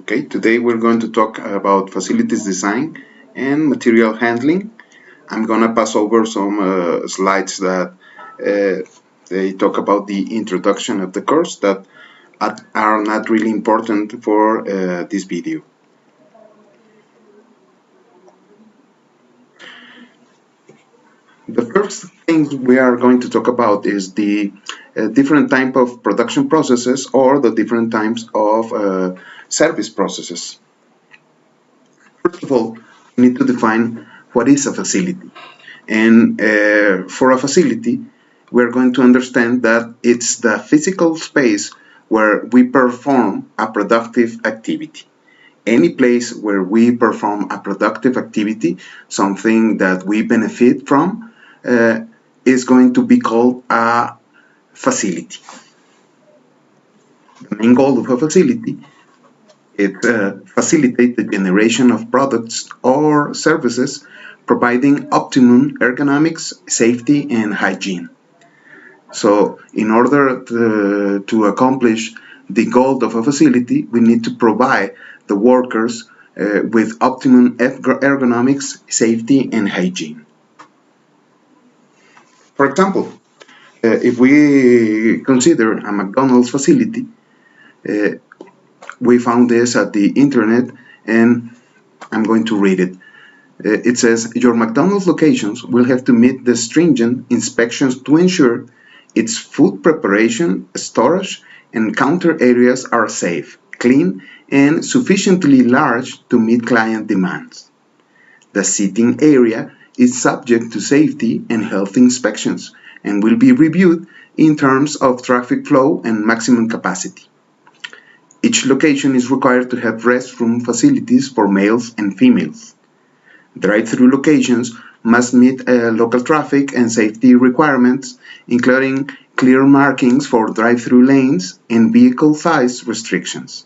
Okay, today we're going to talk about facilities design and material handling. I'm gonna pass over some slides that they talk about the introduction of the course that are not really important for this video. The first thing we are going to talk about is the different type of production processes or the different types of service processes. First of all, we need to define what is a facility. And for a facility, we're going to understand that it's the physical space where we perform a productive activity. Any place where we perform a productive activity, something that we benefit from, is going to be called a facility. The main goal of a facility is facilitate the generation of products or services providing optimum ergonomics, safety, and hygiene. So in order to accomplish the goal of a facility, we need to provide the workers with optimum ergonomics, safety, and hygiene. For example, if we consider a McDonald's facility, we found this at the internet, and I'm going to read it. It says, your McDonald's locations will have to meet the stringent inspections to ensure its food preparation, storage, and counter areas are safe, clean, and sufficiently large to meet client demands. The seating area is subject to safety and health inspections and will be reviewed in terms of traffic flow and maximum capacity. Each location is required to have restroom facilities for males and females. Drive-through locations must meet local traffic and safety requirements, including clear markings for drive-through lanes and vehicle size restrictions.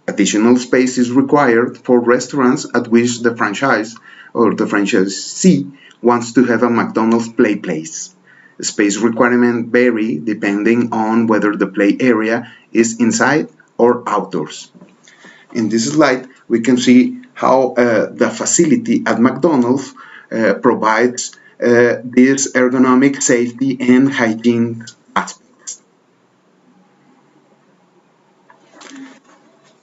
Additional space is required for restaurants at which the franchise or the franchisee wants to have a McDonald's play place. Space requirements vary depending on whether the play area is inside or outdoors. In this slide, we can see how the facility at McDonald's provides this ergonomic, safety, and hygiene aspects.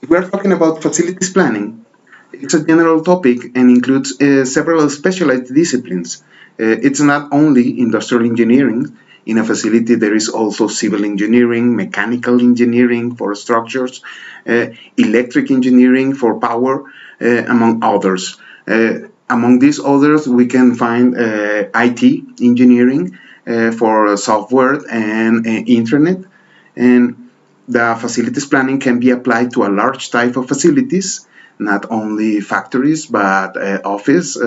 If we are talking about facilities planning, it's a general topic and includes several specialized disciplines. It's not only industrial engineering. In a facility, there is also civil engineering, mechanical engineering for structures, electric engineering for power, among others. Among these others, we can find IT engineering for software and internet. And the facilities planning can be applied to a large type of facilities, not only factories, but office,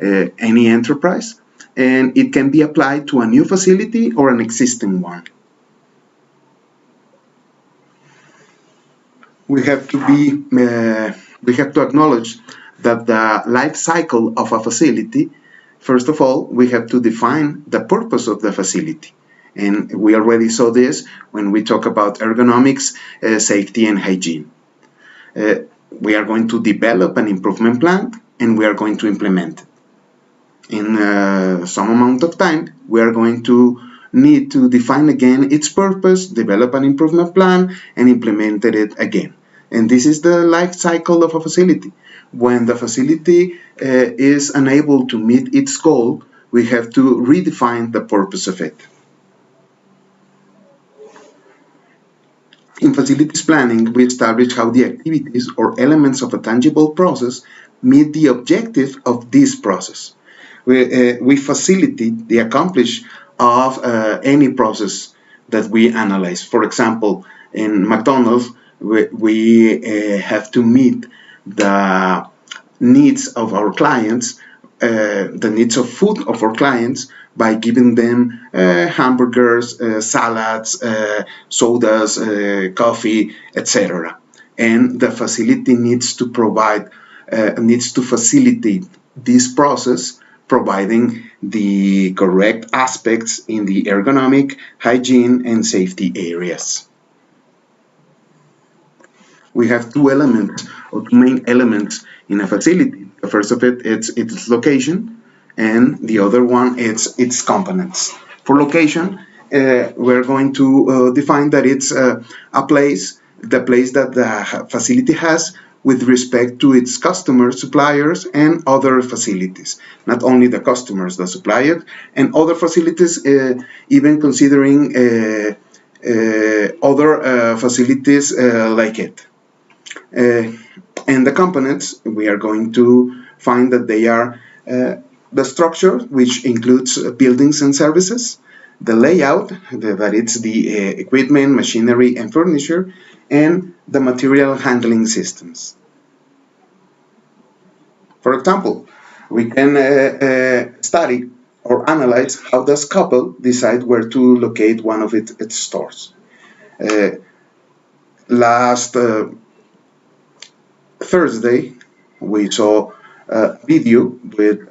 any enterprise. And it can be applied to a new facility or an existing one. We have to acknowledge that the life cycle of a facility, first of all, we have to define the purpose of the facility. And we already saw this when we talk about ergonomics, safety, and hygiene. We are going to develop an improvement plan, and we are going to implement it. In some amount of time, we are going to need to define again its purpose, develop an improvement plan, and implement it again. And this is the life cycle of a facility. When the facility is unable to meet its goal, we have to redefine the purpose of it. In facilities planning, we establish how the activities or elements of a tangible process meet the objective of this process. We facilitate the accomplishment of any process that we analyze. For example, in McDonald's, we have to meet the needs of our clients, the needs of food of our clients, by giving them hamburgers, salads, sodas, coffee, etc. And the facility needs to facilitate this process, providing the correct aspects in the ergonomic, hygiene, and safety areas. We have two elements or two main elements in a facility. The first of it is its location, and the other one is its components. For location, we're going to define that it's a place, the place that the facility has with respect to its customers, suppliers, and other facilities. Not only the customers, the suppliers, and other facilities, even considering other facilities like it. And the components, we are going to find that they are the structure, which includes buildings and services, the layout, that it's the equipment, machinery, and furniture, and the material handling systems. For example, we can study or analyze how does Couple decide where to locate one of its stores. Last Thursday, we saw a video with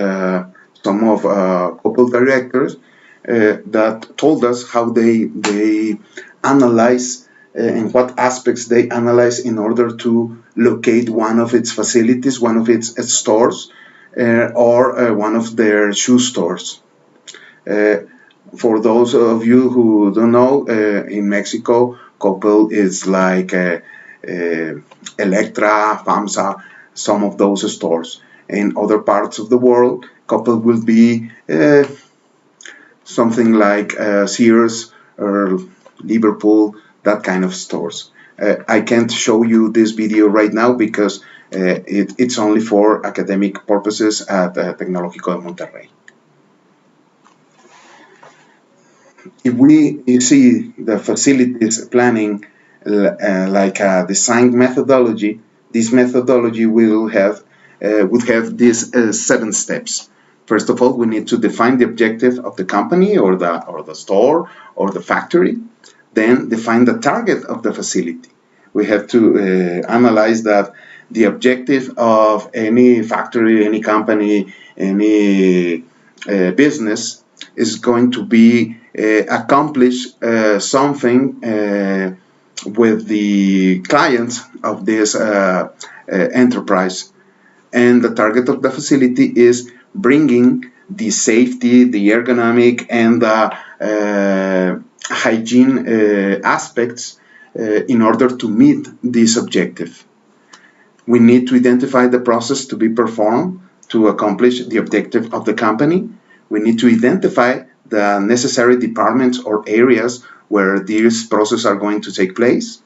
some of Couple directors that told us how they analyze and what aspects they analyze in order to locate one of its facilities, one of its stores, or one of their shoe stores. For those of you who don't know, in Mexico, Coppel is like Electra, FAMSA, some of those stores. In other parts of the world, Coppel will be something like Sears or Liverpool, that kind of stores. I can't show you this video right now because it's only for academic purposes at Tecnológico de Monterrey. If we see the facilities planning like a design methodology, this methodology would have these 7 steps. First of all, we need to define the objective of the company or the store or the factory. Then define the target of the facility. We have to analyze that the objective of any factory, any company, any business is going to be accomplish something with the clients of this enterprise. And the target of the facility is bringing the safety, the ergonomic, and the hygiene aspects in order to meet this objective. We need to identify the process to be performed to accomplish the objective of the company. We need to identify the necessary departments or areas where these processes are going to take place.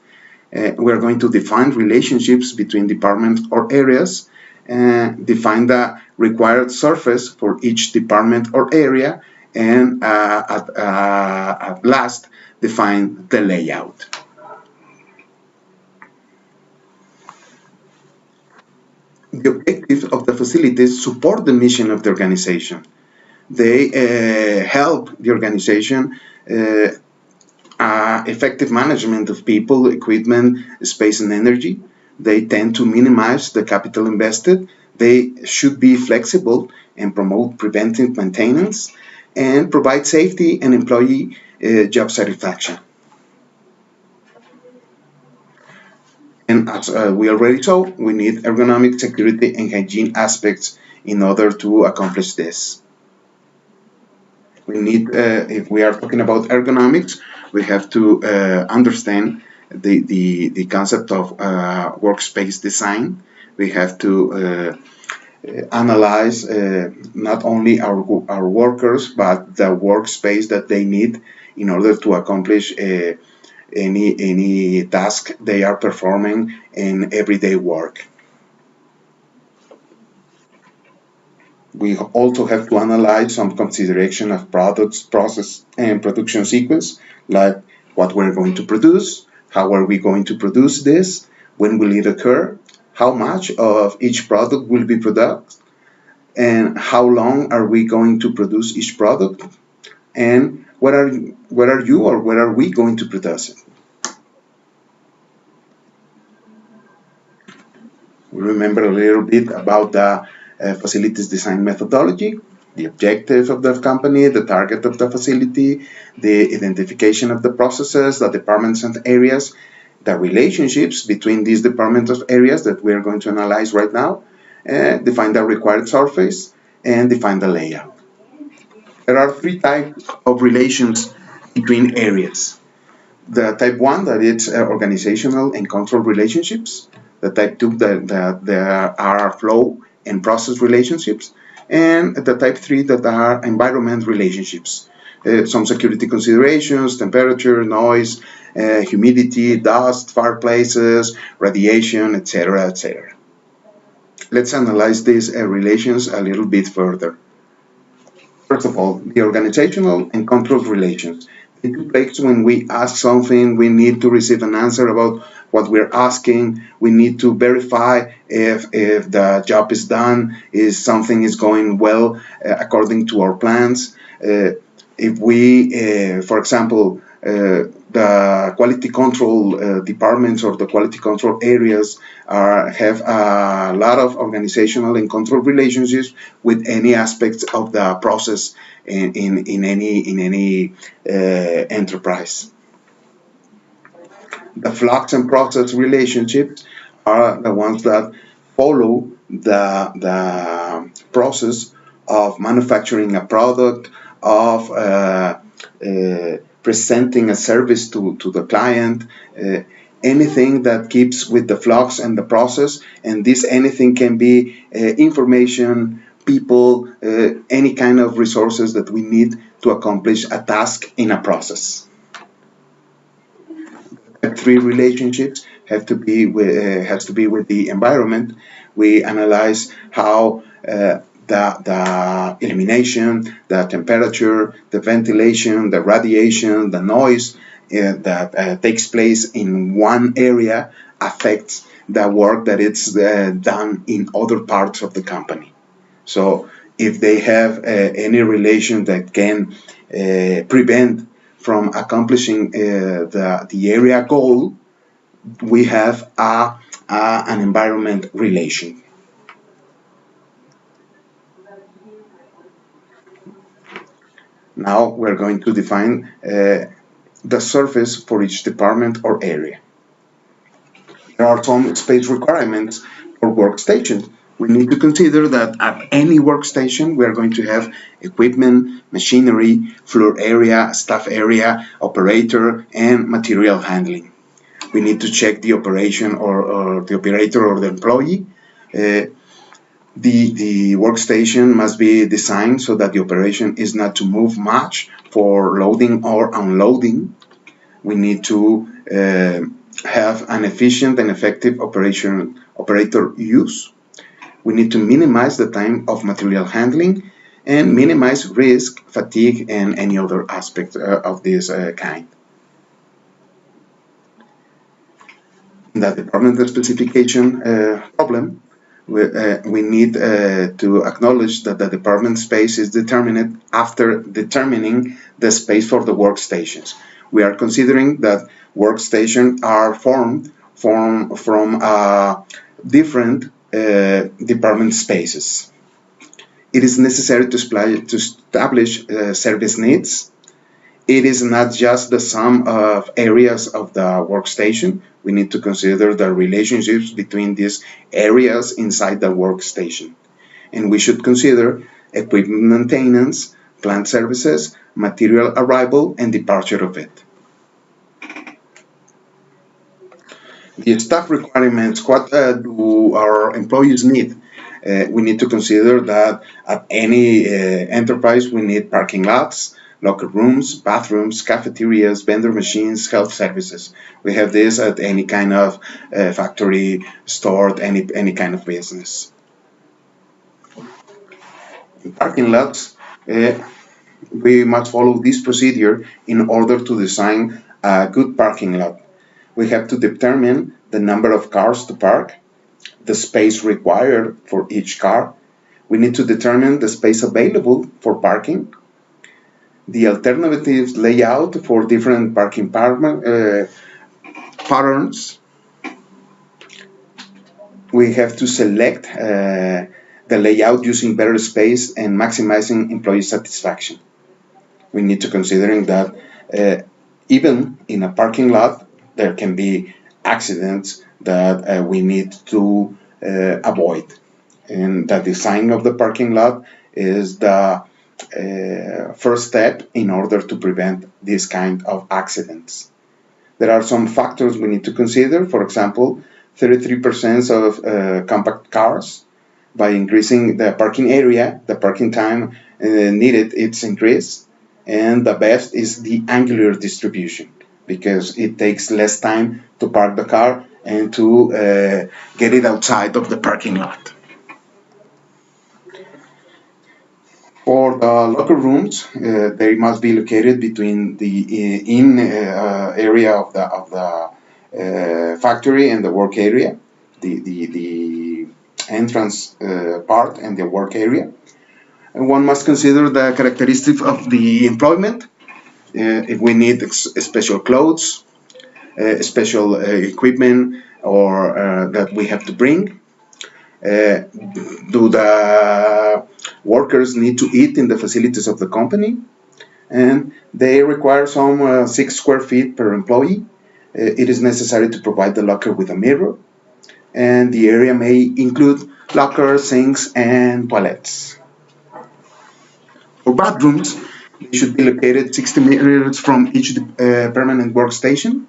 We're going to define relationships between departments or areas, define the required surface for each department or area, and at last define the layout. The objectives of the facilities support the mission of the organization. They help the organization effective management of people, equipment, space, and energy. They tend to minimize the capital invested. They should be flexible and promote preventive maintenance and provide safety and employee job satisfaction. And as we already saw, we need ergonomic, security, and hygiene aspects in order to accomplish this. We need, if we are talking about ergonomics, we have to understand the concept of workspace design. We have to analyze not only our workers, but the workspace that they need in order to accomplish any task they are performing in everyday work. We also have to analyze some consideration of products, process, and production sequence, like what we're going to produce, how are we going to produce this, when will it occur, how much of each product will be produced, and how long are we going to produce each product, and where are you or where are we going to produce it. We remember a little bit about the facilities design methodology, the objective of the company, the target of the facility, the identification of the processes, the departments and areas, the relationships between these departmental areas that we are going to analyze right now, define the required surface, and define the layout. There are three types of relations between areas. The type 1, that it's organizational and control relationships. The type 2, that there are flow and process relationships. And the type 3, that are environment relationships. Some security considerations, temperature, noise, humidity, dust, fireplaces, radiation, etc., etc. Let's analyze these relations a little bit further. First of all, the organizational and control relations. It took place when we ask something, we need to receive an answer about what we're asking. We need to verify if the job is done, if something is going well according to our plans. If we, for example, the quality control departments or the quality control areas have a lot of organizational and control relationships with any aspects of the process in any enterprise. The flux and process relationships are the ones that follow the process of manufacturing a product, of presenting a service to the client, anything that keeps with the flux and the process, and this anything can be information, people, any kind of resources that we need to accomplish a task in a process. The three relationships has to be with the environment. We analyze how the illumination, the temperature, the ventilation, the radiation, the noise that takes place in one area affects the work that it's done in other parts of the company. So if they have any relation that can prevent from accomplishing the area goal, we have an environment relation. Now we're going to define the surface for each department or area. There are some space requirements for workstations. We need to consider that at any workstation we are going to have equipment, machinery, floor area, staff area, operator, and material handling. We need to check the operation or the operator or the employee. The workstation must be designed so that the operation is not to move much for loading or unloading. We need to have an efficient and effective operator use. We need to minimize the time of material handling and minimize risk, fatigue, and any other aspect of this kind. The departmental specification problem, we need to acknowledge that the department space is determined after determining the space for the workstations. We are considering that workstations are formed from different department spaces. It is necessary to establish service needs. It is not just the sum of areas of the workstation. We need to consider the relationships between these areas inside the workstation. And we should consider equipment maintenance, plant services, material arrival, and departure of it. The staff requirements, what do our employees need? We need to consider that at any enterprise we need parking lots, locker rooms, bathrooms, cafeterias, vendor machines, health services. We have this at any kind of factory, store, any kind of business. In parking lots, we must follow this procedure in order to design a good parking lot. We have to determine the number of cars to park, the space required for each car. We need to determine the space available for parking, the alternative layout for different parking patterns. We have to select the layout using better space and maximizing employee satisfaction. We need to consider that even in a parking lot there can be accidents that we need to avoid. And the design of the parking lot is the first step in order to prevent this kind of accidents. There are some factors we need to consider. For example, 33% of compact cars. By increasing the parking area, the parking time needed is increased. And the best is the angular distribution, because it takes less time to park the car and to get it outside of the parking lot. For the locker rooms, they must be located between the in area of the factory and the work area, the entrance part and the work area. And one must consider the characteristics of the employment. If we need special clothes, special equipment, or that we have to bring. Do the workers need to eat in the facilities of the company? And they require some 6 square feet per employee. It is necessary to provide the locker with a mirror, and the area may include lockers, sinks, and toilets. For bathrooms, they should be located 60 meters from each permanent workstation.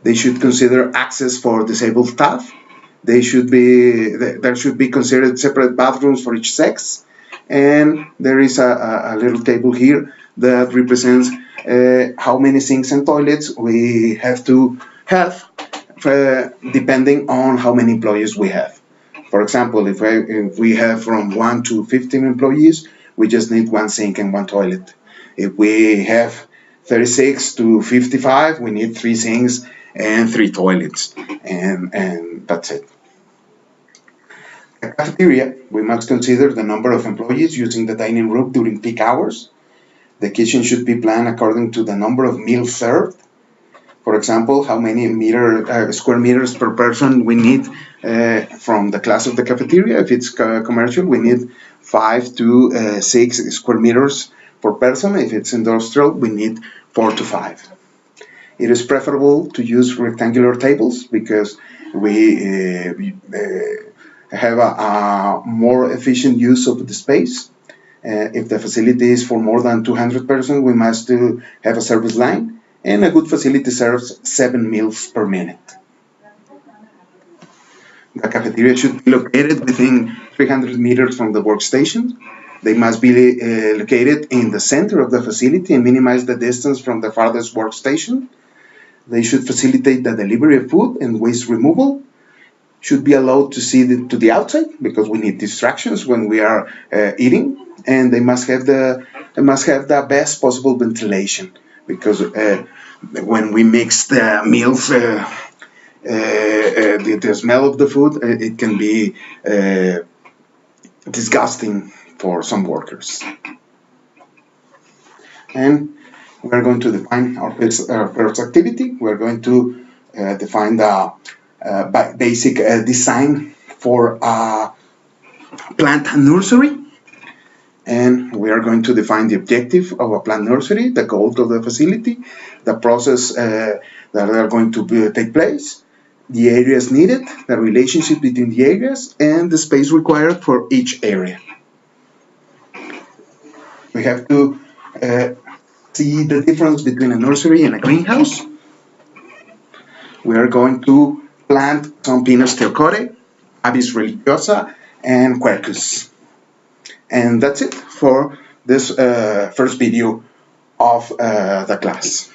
They should consider access for disabled staff. There should be considered separate bathrooms for each sex. And there is a little table here that represents how many sinks and toilets we have to have depending on how many employees we have. For example, if we have from 1 to 15 employees, we just need 1 sink and 1 toilet. If we have 36 to 55, we need 3 sinks and 3 toilets, and that's it. The cafeteria, we must consider the number of employees using the dining room during peak hours. The kitchen should be planned according to the number of meals served. For example, how many square meters per person we need from the class of the cafeteria. If it's commercial, we need 5 to 6 square meters per person. If it's industrial, we need 4 to 5. It is preferable to use rectangular tables because we have a more efficient use of the space. If the facility is for more than 200 persons, we must have a service line, and a good facility serves 7 meals per minute. The cafeteria should be located within 300 meters from the workstation. They must be located in the center of the facility and minimize the distance from the farthest workstation. They should facilitate the delivery of food and waste removal. Should be allowed to see to the outside because we need distractions when we are eating, and they must have the best possible ventilation because when we mix the meals, the smell of the food it can be disgusting for some workers. And we're going to define our first activity. We're going to define the basic design for a plant nursery, and we are going to define the objective of a plant nursery, the goals of the facility, the process that are going to take place, the areas needed, the relationship between the areas, and the space required for each area. We have to see the difference between a nursery and a greenhouse. We are going to plant some Pinus theocore, Abies religiosa, and Quercus. And that's it for this first video of the class.